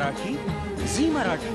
Marathi, Zee Marathi.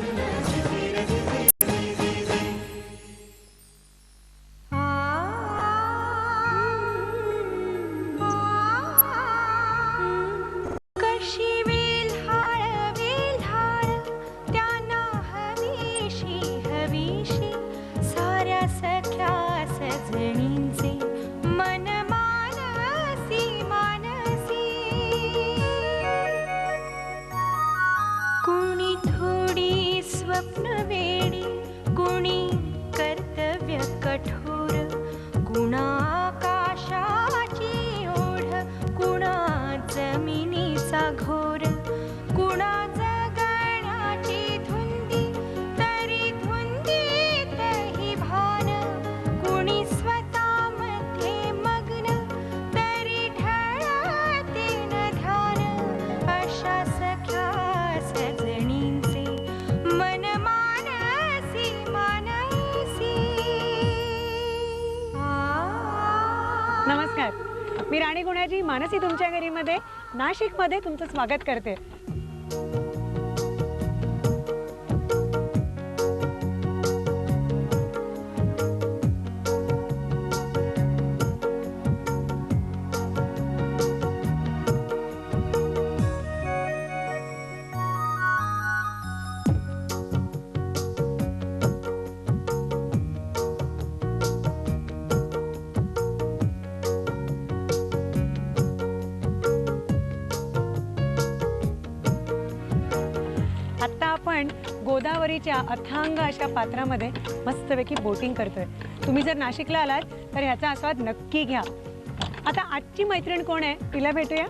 नमस्कार, मी राणी गुणाजी मानसी तुमच्या घरीमध्ये नाशिकमध्ये तुमचं स्वागत करते। गोदावरीच्या अथांग अशा पात्रामध्ये मस्तपैकी बोटिंग करतोय। तुम्ही जर नाशिकला आलात तर ह्याचा आस्वाद नक्की घ्या। आता आजची मैत्रीण कोण आहे तिला भेटूया।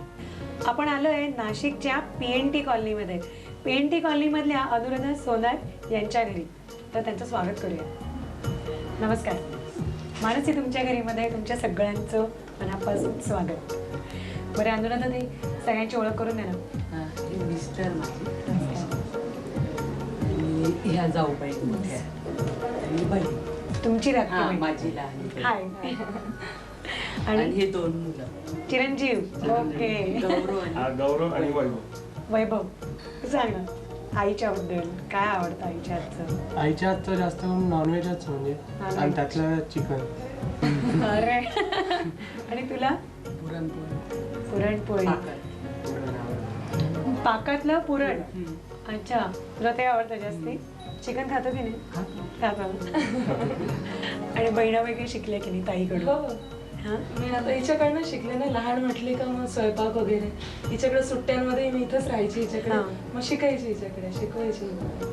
आपण आलोय नाशिकच्या PNT कॉलनीमध्ये। PNT कॉलनीमधल्या अनुराधा सोनार यांच्या घरी, तर त्यांचं स्वागत करूया। नमस्कार मानसी तुमच्या घरीमध्ये तुमच्या सगळ्यांचं मनापासून स्वागत। बरं अनुराधा ताई, सगळ्यांची ओळख करून द्या ना। मिस्टर माझे ह्या जाऊबाई मोठ्या आणि बहीण तुमची राखी माझी लहान। हाय आणि हे दोन मुलं चिरंजीव। ओके, गौरव आणि वैभव। वैभव सांग ना आईच्या बद्दल काय आवडतं आईच्या हातचं? आईच्या हातचं जास्त करून नॉनव्हेजच म्हणजे, आणि त्यातलं चिकन। अरे आणि तुला? पुरणपोळी। पुरणपोळी, पाकातलं पुरण। अच्छा, तुला ते आवडतं जास्ती? चिकन खातो की नाही? खातो। आणि बहिणा वगैरे शिकले की नाही ताईकडून? मी आता हिच्याकडनं शिकले ना, लहान म्हटले का मग स्वयंपाक वगैरे हिच्याकडे सुट्ट्यांमध्ये मी इथंच राहायची हिच्याकडे, मग शिकायची हिच्याकडे, शिकवायची।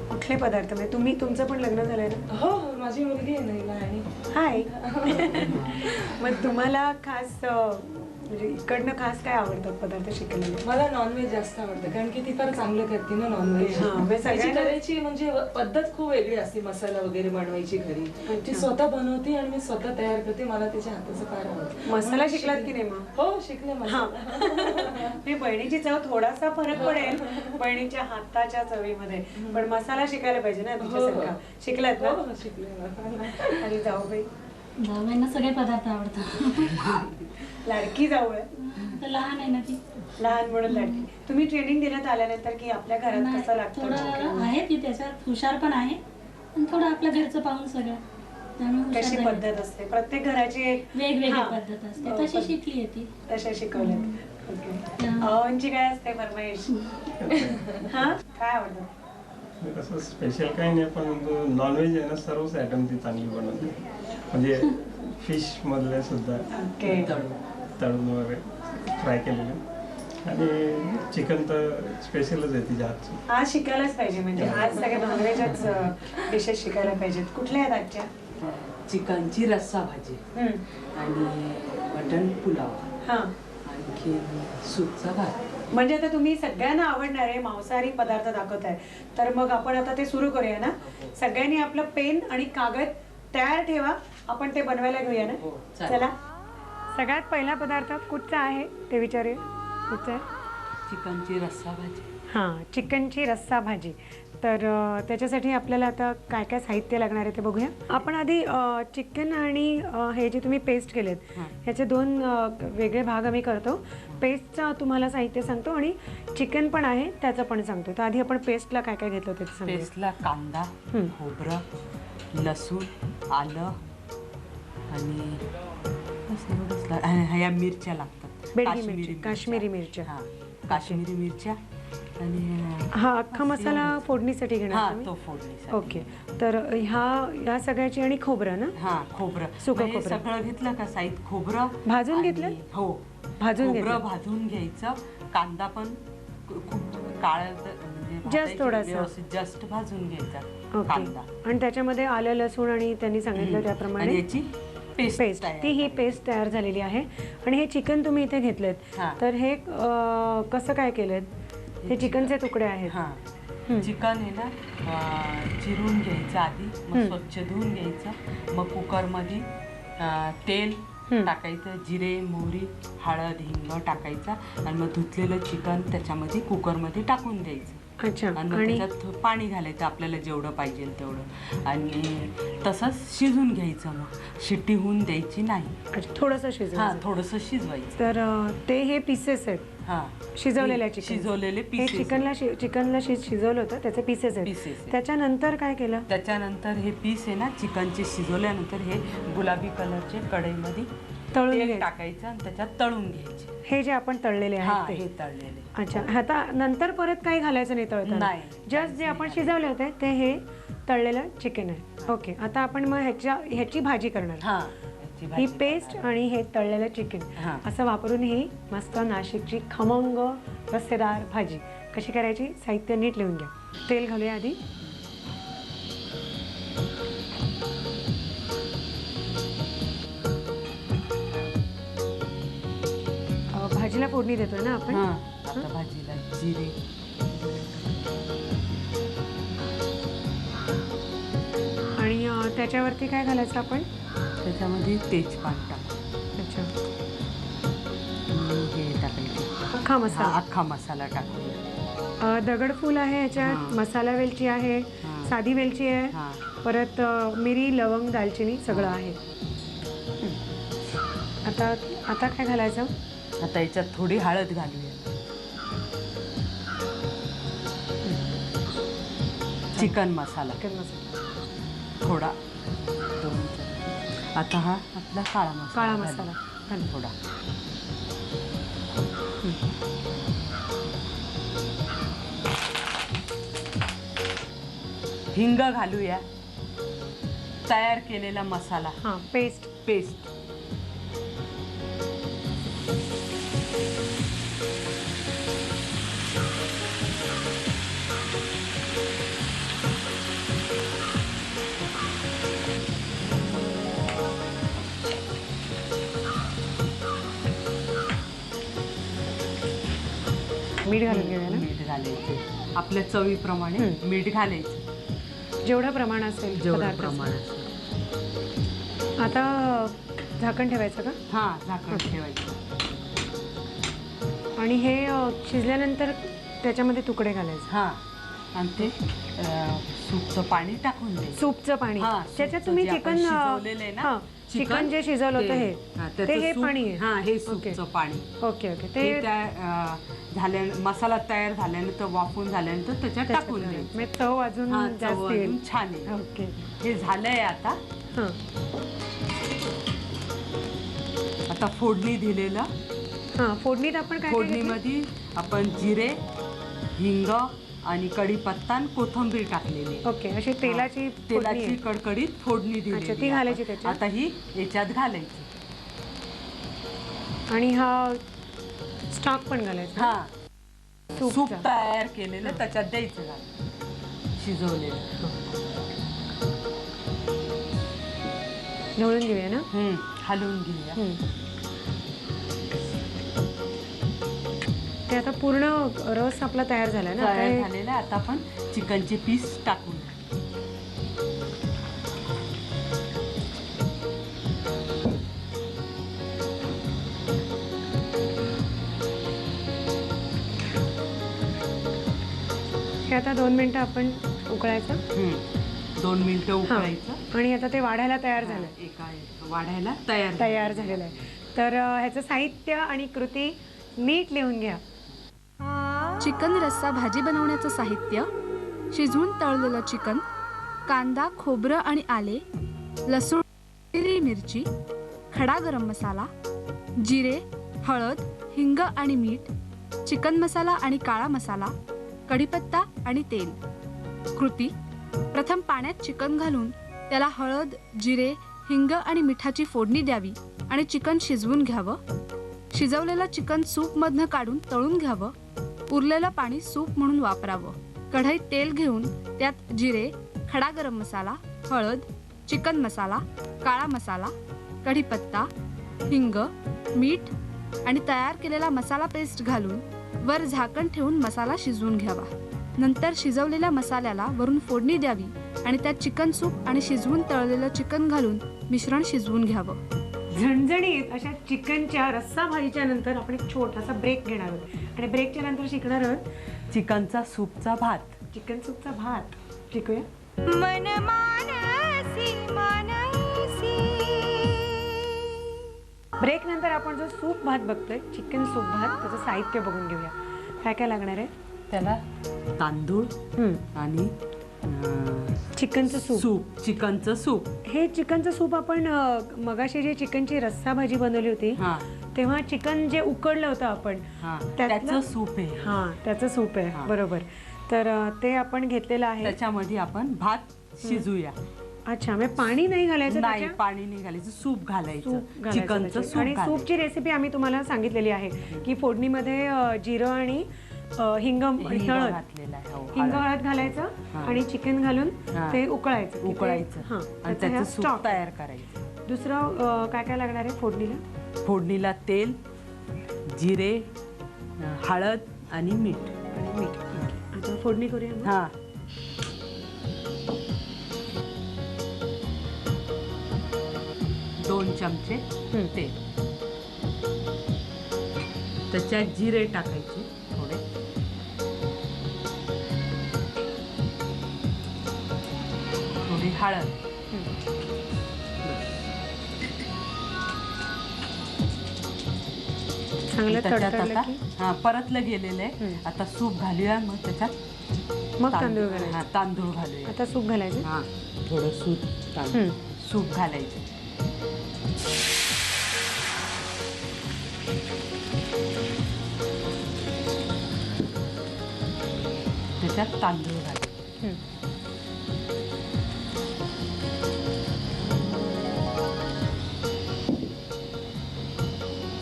कुठले पदार्थ म्हणजे तुम्ही तुमचं पण लग्न झालंय ना? हो हो, माझी मुलगी आहे ना आणि हाय। मग तुम्हाला खास म्हणजे इकडनं खास काय आवडतात पदार्थ शिकायला? मला नॉनव्हेज जास्त आवडतं, कारण की ती फार चांगलं करते ना नॉनव्हेज। करायची म्हणजे पद्धत खूप वेगळी असते, मसाला वगैरे बनवायची घरी ती स्वतः बनवते आणि मी स्वतः तयार करते। मला तिच्या हाताचं फार आवडतं। मसाला शिकलात की नाही मग? हो शिकले मसाला। मी बहिणीची चव थोडासा फरक पडेल बहिणीच्या हाताच्या चवीमध्ये, पण मसाला शिकायला पाहिजे ना तुमच्यासारखा। शिकलात ना? हो शिकले। आणि जाऊबाई? जाऊबाईंना सगळे पदार्थ आवडतात। लाडकी जाऊ आहे, लहान आहे ना ती, लहान म्हणून लाडकी। तुम्ही ट्रेनिंग देण्यात आल्यानंतर की आपल्या घरात कसं लागतं? थोडं आहे ती त्याच्यात हुशार पण आहे, आणि थोडं आपल्या घरचं पाहून सगळं त्यामुळे कशी पद्धत असते प्रत्येक घराची वेगवेगळी पद्धत असते, तशी शिकली आहे ती, तशा शिकवल्यात। ओके, अवांची काय असते फरमाईश? हा काय आवडतं? कसं स्पेशल काही नाही, पण नॉनव्हेज आहे ना सर्वच आयटम ती चांगली बनवते, म्हणजे फिश मधले सुद्धा तळून वगैरे फ्राय केलेले, आणि चिकन तर स्पेशलच आहे तिच्या हातचं। आज शिकायलाच पाहिजे, म्हणजे आज सगळे नॉनव्हेजच डिशेस शिकायला पाहिजेत। कुठल्या आहेत आजच्या? चिकनची रस्सा भाजी आणि मटन पुलाव, आणखी सूपचा भात। म्हणजे आता तुम्ही सगळ्यांना आवडणारे मांसाहारी पदार्थ दाखवताय, तर मग आपण आता ते सुरू करूया ना। सगळ्यांनी आपलं पेन आणि कागद तयार ठेवा, आपण ते बनवायला घेऊया ना। चला, सगळ्यात पहिला पदार्थ कुठचा आहे ते विचारूया। कुठचा आहे? चिकनची रस्सा भाजी. हां, चिकनची रस्सा भाजी. तर त्याच्यासाठी आपल्याला आता काय काय साहित्य लागणार आहे ते बघूया. आपण आधी चिकन आणि हे जे तुम्ही पेस्ट केलेत ह्याचे 2 वेगळे भाग आम्ही करतो. पेस्टचा तुम्हाला साहित्य सांगतो आणि चिकन पण आहे त्याचं पण सांगतो. तर आधी आपण पेस्टला काय काय घेतलं ते सांगतो. पेस्टला कांदा, खोबरं, लसूण, आलं आणि ह्या मिरच्या लागतात. बेडगी काश्मीरी मिरच्या. हां, काश्मीरी मिरच्या आणि हा अख्खा मसाला फोडणीसाठी घेणार तो फोडणीसाठी. ओके. तर ह्या सगळ्याची आणि खोबरं ना. हां, खोबरं सुकं हे खोबरं सगळं घेतलं का साहित्य. खोबरं भाजून घेतलं. हो, भाजून खोबरं भाजून घ्यायचं. कांदा पण खूप काळा जस्ट थोडासा जस्ट भाजून घ्यायचा कांदा. आणि त्याच्यामध्ये आलं लसूण आणि त्यांनी सांगितलं त्याप्रमाणे याची पेस्ट ती ही पेस्ट तयार झालेली आहे. आणि हे चिकन तुम्ही इथे घेतलेत तर हे कसं काय केलेत. हे चिकनचे तुकडे आहेत. हां, चिकन आहे ना चिरून घ्यायचं आधी, मग स्वच्छ धुवून घ्यायचं. मग कुकरमध्ये तेल टाकायचं, जिरे, मोहरी, हळद, हिंग टाकायचा आणि मग धुतलेलं चिकन त्याच्यामध्ये कुकरमध्ये टाकून द्यायचं. अच्छा. आणि मग त्याच्यात पाणी घालायचं आपल्याला जेवढं पाहिजे तेवढं आणि तसंच शिजून घ्यायचं. मग शिट्टी होऊन द्यायची नाही. अच्छा, थोडंसं शिजवायचं. थोडंसं शिजवायचं. तर ते हे पीसेस आहेत. हां, शिजवलेल्या शिजवलेले पीसेस. चिकनला शिजवलं होतं त्याचे पीसेस आहेत. त्याच्यानंतर काय केलं. त्याच्यानंतर हे पीस आहे ना चिकनचे शिजवल्यानंतर हे गुलाबी कलरचे कढईमध्ये तळून टाकायचं आणि त्याच्यात तळून घ्यायचे. हे जे आपण तळलेले आहेत हे तळलेले. अच्छा. आता नंतर परत काही घालायचं नाही तळताना. नाही. जस्ट जे आपण शिजवले होते ते हे तळलेलं चिकन आहे. ओके. आता आपण मग ह्याची भाजी करणार. ही पेस्ट आणि हे तळलेलं चिकन असं वापरून ही मस्त नाशिकची खमंग रस्सेदार भाजी कशी करायची. साहित्य नीट लिहून घ्या. तेल घालूया आधी. भाजीला फोडणी देतोय ना आपण. आता भाजीला जिरे, आणि त्याच्यावरती काय घालायचं आपण. त्याच्यामध्ये तेजपान टाक. अच्छा. हे टाकायचं अख्खा मसाला टाकूया. दगडफूल आहे ह्याच्यात, मसाला वेलची आहे, साधी वेलची आहे, परत मिरी, लवंग, दालचिनी सगळं आहे. आता काय घालायचं. आता याच्यात थोडी हळद घालूया. चिकन मसाला थोडा. आता हा आपला काळा मसाला थोडा. हिंग घालूया. तयार केलेला मसाला. पेस्ट. मीठ घालून घेऊया ना. मीठ घालायचं आपल्या चवीप्रमाणे. मीठ घालायचं जेवढं प्रमाण असेल. जेवढं प्रमाण असेल. आता झाकण ठेवायचं का. झाकण ठेवायचं. आणि हे शिजल्यानंतर त्याच्यामध्ये तुकडे घालायचे. आणि ते सूपचं पाणी टाकून द्यायचं. सूपचं पाणी. त्याच्यात तुम्ही चिकन जे शिजवलं होतं हे पाणी आहे. हे सूपचं पाणी. ओके. ते झाल्या मसाला तयार झाल्यानंतर वाफून झाल्यानंतर त्याच्यात टाकून द्यायचं. चव अजून छान आहे. ओके. हे झालंय. आता फोडणी दिलेलं. फोडणीत आपण काय. फोडणीमध्ये आपण जिरे, हिंग आणि कढीपत्ता आणि कोथिंबीर टाकलेली. ओके. अशी तेलाची कडकडीत फोडणी दिली. ती घालायची त्याच्यात. आता ही याच्यात घालायची. आणि हा स्टॉक पण घालायचा. सूप तयार केलेलं त्याच्यात द्यायचं. शिजवलेलं ढवळून घेऊया ना. हलवून घेऊया. ते आता पूर्ण रस आपला तयार झाला ना. तयार झालेला. आता आपण चिकनचे पीस टाकून. हे आता 2 मिनिटं आपण उकळायचं 2 मिनिटं उकळायचं आणि आता ते वाढायला तयार झालं. एका वाढायला तयार झालेलं आहे. तर ह्याचं साहित्य आणि कृती नीट लिहून घ्या. चिकन रस्सा भाजी बनवण्याचं साहित्य: शिजवून तळलेलं चिकन, कांदा, खोबरं आणि आले, लसूण, हिरवी मिरची, खडा गरम मसाला, जिरे, हळद, हिंग आणि मीठ, चिकन मसाला आणि काळा मसाला, कढीपत्ता आणि तेल. कृती: प्रथम पाण्यात चिकन घालून त्याला हळद, जिरे, हिंग आणि मिठाची फोडणी द्यावी आणि चिकन शिजवून घ्यावं. शिजवलेलं चिकन सूपमधनं काढून तळून घ्यावं. उरलेलं पाणी सूप म्हणून वापरावं. कढईत तेल घेऊन त्यात जिरे, खडा गरम मसाला, हळद, चिकन मसाला, काळा मसाला, कढीपत्ता, हिंग, मीठ आणि तयार केलेला मसाला पेस्ट घालून वर झाकण ठेवून मसाला शिजवून घ्यावा. नंतर शिजवलेल्या मसाल्याला वरून फोडणी द्यावी आणि त्यात चिकन सूप आणि शिजवून तळलेलं चिकन घालून मिश्रण शिजवून घ्यावं. झणझणीत अशा चिकनच्या रस्सा भाजीच्या नंतर आपण एक छोटासा ब्रेक घेणार आहोत आणि ब्रेकच्या नंतर शिकणार आहोत चिकनचा सूपचा भात. चिकन सूपचा भात शिकूया. ब्रेक नंतर आपण जो सूप भात बघतोय, चिकन सूप भात, त्याचं साहित्य बघून घेऊया. काय काय लागणार आहे त्याला? तांदूळ आणि चिकनचं सूप. चिकनचं सूप. हे चिकनचं सूप आपण मगाशी जे चिकनची रस्सा भाजी बनवली होती तेव्हा चिकन जे उकडलं होतं आपण त्याचं सूप आहे. त्याचं सूप आहे. बरोबर. तर ते आपण घेतलेलं आहे. त्याच्यामध्ये आपण भात शिजूया. अच्छा, म्हणजे पाणी नाही घालायचं? नाही, पाणी नाही घालायचं, सूप घालायचं. चिकनचं सूप. आणि सूपची रेसिपी आम्ही तुम्हाला सांगितलेली आहे की फोडणीमध्ये जिरं आणि हिंग हळद घालायचं आणि चिकन घालून ते उकळायचं आणि त्याचं सूप तयार करायचं. दुसरं काय काय लागणार आहे फोडणीला? फोडणीला तेल, जिरे, हळद आणि मीठ. आता फोडणी करूया. 2 चमचे तेल, त्याच्यात जिरे टाकायचे थोडे, थोडी हळद, परतलं गेलेलं आहे. आता सूप घालूया. मग त्याच्यात तांदूळ घालूया. आता सूप घालायचं. थोडं सूप घालायचं. त्याच्यात तांदूळ घालायचे.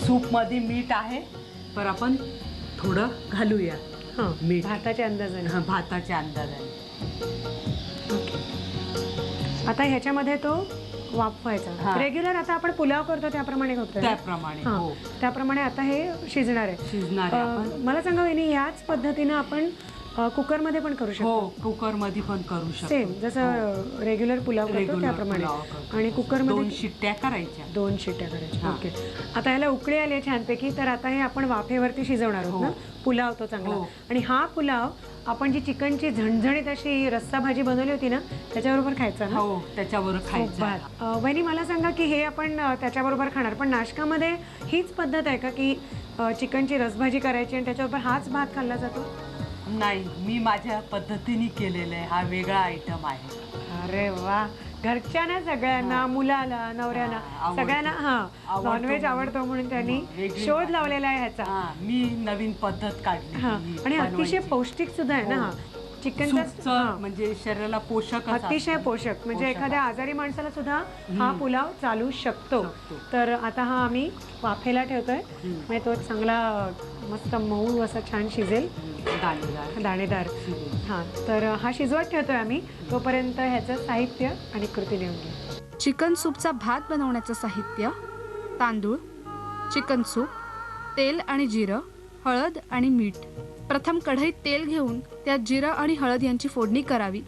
सूप मध्ये मीठ आहे पण आपण थोडं घालूया मीठ भाताच्या अंदाजाने. भाताच्या अंदाजाने. आता ह्याच्यामध्ये तो वाफवायचा. रेग्युलर आता आपण पुलाव करतो त्याप्रमाणे होतं. त्याप्रमाणे आता हे शिजणार आहे. मला सांगा वहिनी, याच पद्धतीनं आपण कुकरमध्ये पण करू शकतो? कुकरमध्ये पण करू शकतो. सेम जसं रेग्युलर पुलाव करतो त्याप्रमाणे. आणि कुकरमध्ये 2 शिट्ट्या करायच्या. 2 शिट्ट्या करायच्या. ओके. आता ह्याला उकळी आली छानपैकी. तर आता हे आपण वाफेवरती शिजवणार आहोत ना पुलाव तो चांगला. आणि हा पुलाव आपण जी चिकनची झणझणीत अशी रस्सा भाजी बनवली होती ना त्याच्याबरोबर खायचा ना? त्याच्याबरोबर खायचा. वहिनी मला सांगा की हे आपण त्याच्याबरोबर खाणार, पण नाश्कामध्ये हीच पद्धत आहे का की चिकनची रसभाजी करायची आणि त्याच्याबरोबर हाच भात खाल्ला जातो? नाही, मी माझ्या पद्धतीने केलेलं आहे. हा वेगळा आयटम आहे. अरे वा. घरच्या ना सगळ्यांना, मुलाला, नवऱ्याला, सगळ्यांना नॉनव्हेज आवडतो म्हणून त्यांनी शोध लावलेला आहे ह्याचा. मी नवीन पद्धत काढली. आणि अतिशय पौष्टिक सुद्धा आहे ना. चिकनचा म्हणजे शरीराला पोषक, अतिशय पोषक. म्हणजे एखाद्या आजारी माणसाला सुद्धा हा पुलाव चालू शकतो. तर आता हा आम्ही वाफेला ठेवतोय. म्हणजे तो चांगला मस्त मऊ असा छान शिजेल, दाणेदार. तर हा शिजवत ठेवतोय आम्ही. तोपर्यंत ह्याचं साहित्य आणि कृती लिहून घ्या. चिकन सूपचा भात बनवण्याचं साहित्य: तांदूळ, चिकन सूप, तेल आणि जिरं, हळद आणि मीठ. प्रथम कढईत तेल घेऊन त्यात जिरं आणि हळद यांची फोडणी करावी.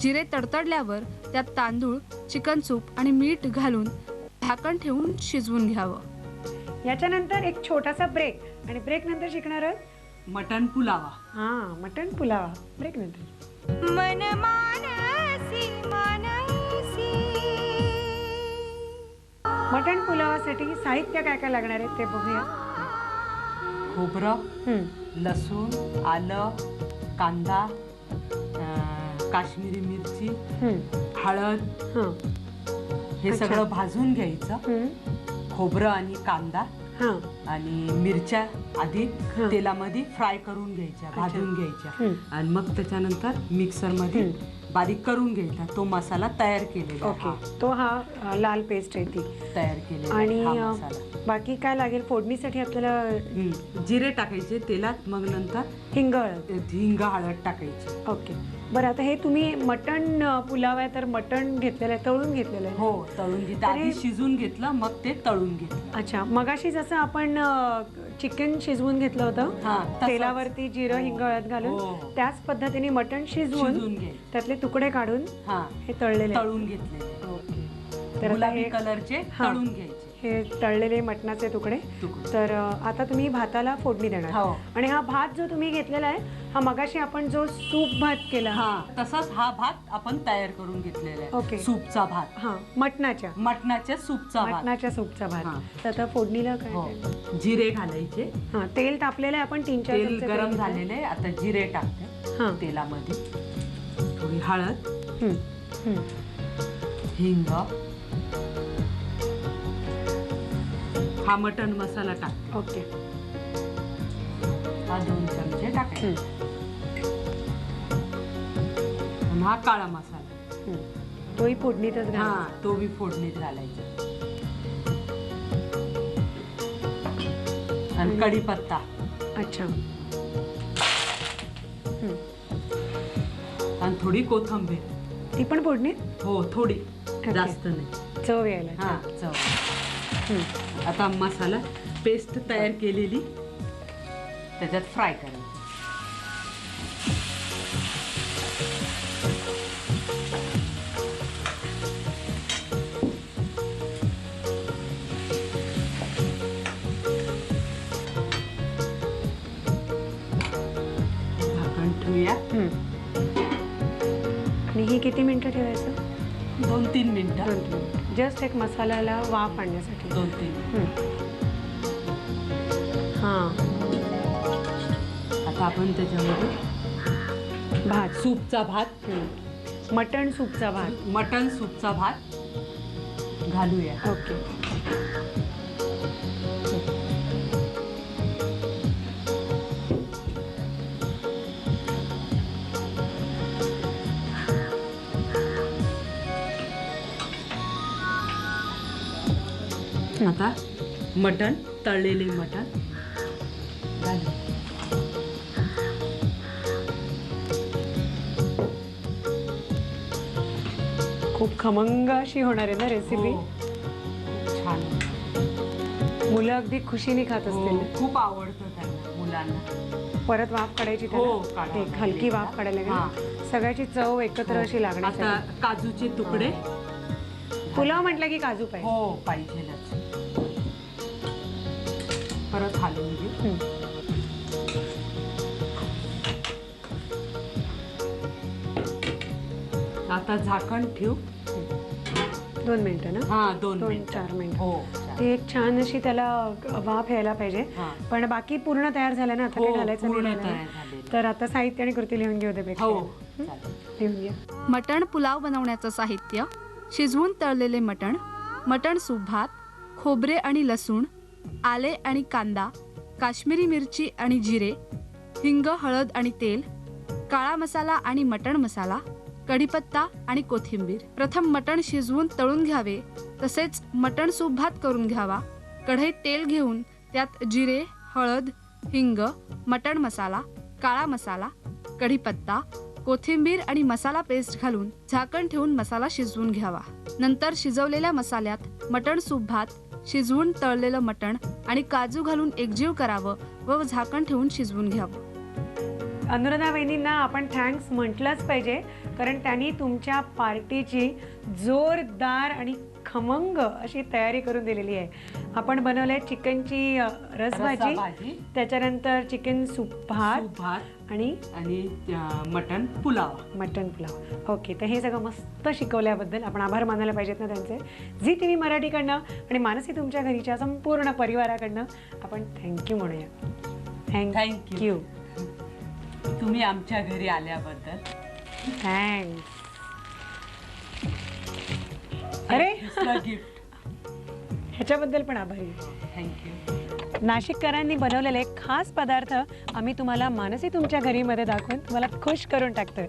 जिरे तडतडल्यावर त्यात तांदूळ, चिकन सूप आणि मीठ घालून झाकण ठेवून शिजवून घ्यावं. याच्यानंतर एक छोटासा ब्रेक आणि ब्रेक नंतर शिकणार आहोत मटण पुलावा. हा, मटण पुलावा. ब्रेक नंतर. मटण पुलावासाठी साहित्य काय काय लागणार आहे ते बघूया. खोबरं, लसूण, आलं, कांदा, काश्मीरी मिरची, हळद, हे सगळं भाजून घ्यायचं. खोबरं आणि कांदा आणि मिरच्या आधी तेलामध्ये फ्राय करून घ्यायच्या, भाजून घ्यायच्या आणि मग त्याच्यानंतर मिक्सर मध्ये बारीक करून घ्यायचा. तो मसाला तयार केलेला. ओके, तो हा लाल पेस्ट आहे ती तयार केलेला. आणि बाकी काय लागेल फोडणीसाठी? आपल्याला जिरे टाकायचे तेलात, मग नंतर हिंग हळद टाकायची. ओके, बरं. आता हे तुम्ही मटण पुलाव आहे तर मटण घेतलेलं आहे, तळून घेतलेलं आहे? हो, तळून घेतलं. आधी शिजून घेतलं, मग ते तळून घेतलं. अच्छा, मगाशी जसं आपण चिकन शिजवून घेतलं होतं तेलावरती जिरं हिंग हळद घालून, त्याच पद्धतीने मटण शिजवून त्यातले तुकडे काढून हे तळून घेतले. तर गुलाबी कलरचे तळून घ्यायचे हे तळलेले मटणाचे तुकडे. तर आता तुम्ही भाताला फोडणी देणार. आणि हा भात जो तुम्ही घेतलेला आहे, हा मगाशी आपण जो सूप भात केला, तसाच हा भात आपण तयार करून घेतलेला आहे. ओके, सूपचा भात. हा, मटणाच्या सूपचा भात. तर आता फोडणीला काय? जिरे घालायचे. हा, तेल तापलेलं आहे, आपण 3-4 तेल गरम झालेलं आहे. आता जिरे टाकते तेलामध्ये. थोडी हळद, हिंग, हा मटण मसाला टाक. ओके, हा 2 चमचे टाकायचे. हा काळा मसाला, तोही फोडणीतच घालायचा. तो बी फोडणीत घालायचा. आणि कढीपत्ता. अच्छा, आणि थोडी कोथिंबीर. ती पण फोडणीत? हो, थोडी, जास्त नाही, चव यायला. चव. आता मसाला पेस्ट तयार केलेली त्याच्यात फ्राय करायची. झाकण ठेवूया. आणि ही किती मिनिटं ठेवायचं? 2-3 मिनिटं. जस्ट एक मसाल्याला वाफ आणण्यासाठी. 2-3. आता आपण त्याच्यामध्ये भात, सूपचा भात, मटण सूपचा भात घालूया. ओके, आता मटण, तळलेले मटण घालू. खूप खमंग अशी होणार आहे ना रेसिपी. छान. मुलं अगदी खुशीने खात असतील. खूप आवडतं त्यांना, मुलांना. परत वाफ काढायची, एक हलकी वाफ काढायला लागेल. सगळ्याची चव एकत्र अशी लागणार. आता काजूचे तुकडे. पुलाव म्हटलं की काजू पाहिजे. हो, पाहिजेलच. परत हलवून घेऊ. आता झाकण ठेवू. 2 मिनिटं ना? 2-4 मिनिटं. हो, ती एक छान अशी त्याला वाफ यायला पाहिजे. पण बाकी पूर्ण तयार झालं ना? आता काही घालायचं नाही. तर आता साहित्य आणि कृती लिहून घेऊ दे. लिहून घ्या. मटण पुलाव बनवण्याचं साहित्य: शिजवून तळलेले मटण, मटण सूप भात, खोबरे आणि लसूण, आले आणि कांदा, काश्मीरी मिरची आणि जिरे, हिंग हळद आणि तेल, काळा मसाला आणि मटण मसाला, कढीपत्ता आणि कोथिंबीर. प्रथम मटण शिजवून तळून घ्यावे, तसेच मटण सूप भात करून घ्यावा. कढईत तेल घेऊन त्यात जिरे, हळद, हिंग, मटण मसाला, काळा मसाला, कढीपत्ता, कोथिंबीर आणि मसाला पेस्ट घालून झाकण ठेवून मसाला शिजवून घ्यावा. नंतर शिजवलेल्या मसाल्यात मटण सूप भात, शिजवून तळलेलं मटण आणि काजू घालून एकजीव करावं व झाकण ठेवून शिजवून घ्यावं. अनुराधा वहिनींना आपण थँक्स म्हटलंच पाहिजे, कारण त्यांनी तुमच्या पार्टीची जोरदार आणि खमंग अशी तयारी करून दिलेली आहे. आपण बनवलंय चिकनची रसभाजी, भाजी, त्याच्यानंतर चिकन सूप भात भात आणि आणि मटण पुलाव. मटण पुलाव. ओके, तर हे सगळं मस्त शिकवल्याबद्दल आपण आभार मानायला पाहिजेत ना त्यांचे. झी TV मराठीकडनं आणि मानसी तुमच्या घरीच्या संपूर्ण परिवाराकडनं आपण थँक्यू म्हणूया. थँक्यू. तुम्ही आमच्या घरी आल्याबद्दल थँक्स. अरे गिफ्ट, ह्याच्याबद्दल पण आभारी. थँक्यू. नाशिककरांनी बनवलेले खास पदार्थ आम्ही तुम्हाला मानसी तुमच्या घरीमध्ये दाखवून तुम्हाला खुश करून टाकतोय.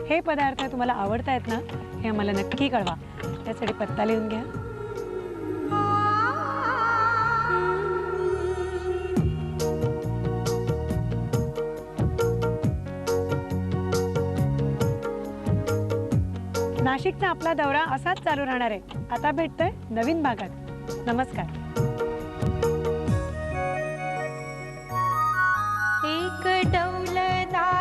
हे पदार्थ तुम्हाला आवडतायत ना, हे आम्हाला नक्की कळवा. त्यासाठी पत्ता लिहून घ्या. नाशिकचा आपला दौरा असाच चालू राहणार आहे. आता भेटतोय नवीन भागात. नमस्कार. एक डौलदार